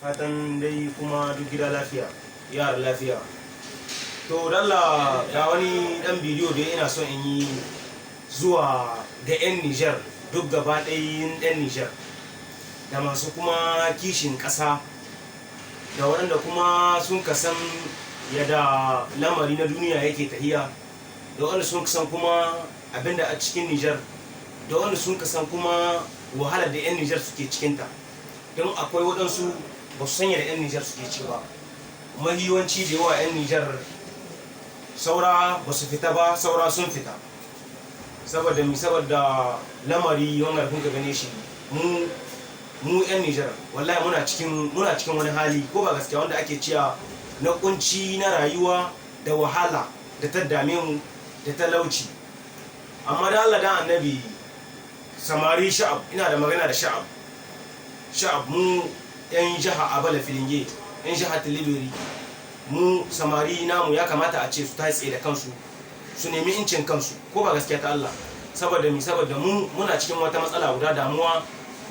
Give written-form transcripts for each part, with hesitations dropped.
fatan dai kuma duk gida lafiya, yara lafiya. To dalla ga wani dan bidiyo da ina son in yi zuwa ga 'yan Nijar, duk gaba ɗayan 'yan Nijar, da masu kuma kishin ƙasa, da waɗanda kuma sun kasan yadda lamari na duniya yake tahiya, da waɗanda sun kasan kuma abinda a cikin Nijar, da waɗanda sun kasan kuma wahalar da 'yan Nijar suke cikinta. Don akwai waɗansu ba su sanya da 'yan Nijar suke ci ba. Mahiwanci da yawa 'yan Nijar saura ba su fita ba, saura sun fita. Saboda lamari wanda kun ka gane shi, mu 'yan Nijar wallahi muna cikin wani hali, ko ba gaskiya, wanda ake cewa na kunci na rayuwa da wahala da ta dame mu da talauci. Amma da Allah da Annabi, samari sha'ab, ina da magana da sha'ab mu 'yan jiha Abala Filinge, 'yan jiha Tilibiri, mu samari namu ya kamata a ce su tsaye da kansu, su nemi incin kansu, ko ba gaskiya ta Allah. Saboda mu muna cikin wata matsala guda, damuwa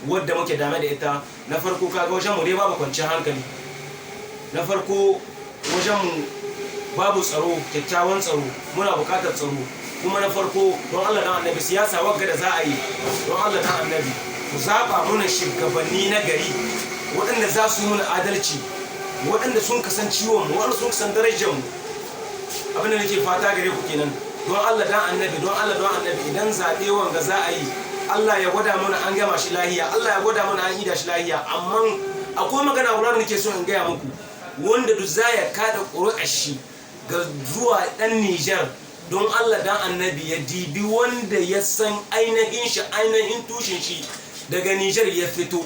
wadda muke dame da ita. Na farko kaga wajen mu dai babu kwanciyar hankali, na farko wajen mu babu tsaro, kyakkyawan tsaro, muna bukatar tsaro. Kuma na farko, don Allah dan Annabi, siyasa wagga da za a yi, don Allah dan Annabi ku zaba muna shugabanni na gari, waɗanda za su yi muna adalci, waɗanda sun kasan ciwon mu, waɗanda sun kasan darajar mu. Abin da nake fata gare ku kenan, don Allah dan Annabi, don Allah don Annabi, idan zaɓe wanga za a yi, Allah ya gwada mana an gama shi lahiya, Allah ya gwada mana an ida shi lahiya. Amma akwai magana wurin nake so in gaya muku, wanda duk za ya kada ƙuri'ar shi ga zuwa ɗan Nijar, don Allah dan Annabi ya dibi wanda ya san ainihin tushen shi daga Nijar ya fito,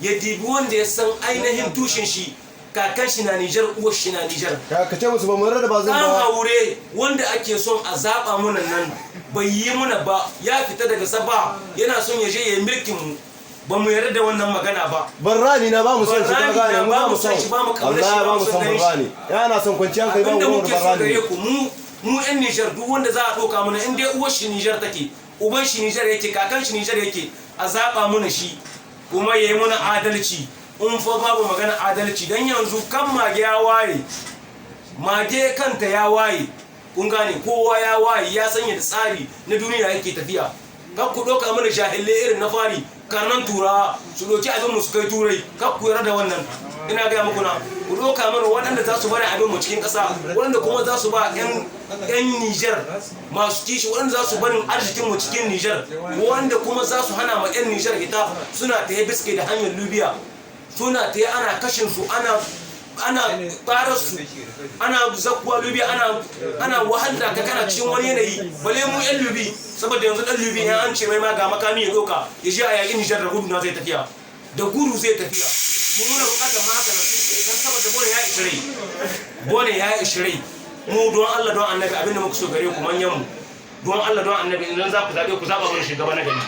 ya dibi wanda ya san ainihin tushen shi, kakan shi na Nijar, uwar shi na Nijar. Ka ce musu ba mu rarraba zan ba. Haure wanda ake son a zaba muna nan bai yi muna ba, ya fita daga Saba, yana son ya je ya yi mulkin mu, ba mu yarda da wannan magana ba. Barrani na ba mu son shi, ka gane mu ba mu son shi, Allah ba mu son Barrani. Yana son kwanciyar kai ba mu Barrani. Mu 'yan Nijar, duk wanda za a ɗauka mana, in dai uwar shi Nijar take, uban shi Nijar yake, kakan shi Nijar yake, a zaba muna shi, kuma ya yi muna adalci. In fa babu magana adalci, dan yanzu kan mage ya waye, mage kanta ya waye, kun gane, kowa ya waye, ya sanya da tsari na duniya yake tafiya. Kan ku ɗauka mana jahilai irin na fari, karnan turawa su ɗauki abin mu su kai turai, kan ku yarda da wannan. Ina gaya muku na, ku ɗauka mana waɗanda za su bari abin mu cikin ƙasa, waɗanda kuma za su ba 'yan Nijar masu kishi, waɗanda za su barin arzikin mu cikin Nijar, wanda kuma za su hana ma 'yan Nijar ita suna ta yi biske da hanyar Libya, suna ta yi ana kashin su, ana ƙarar su, ana zakkuwa Libya, ana wahala ka kana cikin wani yanayi. Bale mu 'yan Libi, saboda yanzu ɗan Libi ya an ce mai ma ga makami ya ɗauka ya je a yaƙin Nijar, da gudu na zai tafiya, da gudu zai tafiya. Mun nuna bukatar ma haka nan, don saboda bone ya ishi rai. Mu don Allah don Annabi, abinda muka so gare ku manyan mu, don Allah don Annabi, idan za ku zaɓe ku zaɓa mana shugaba na gari.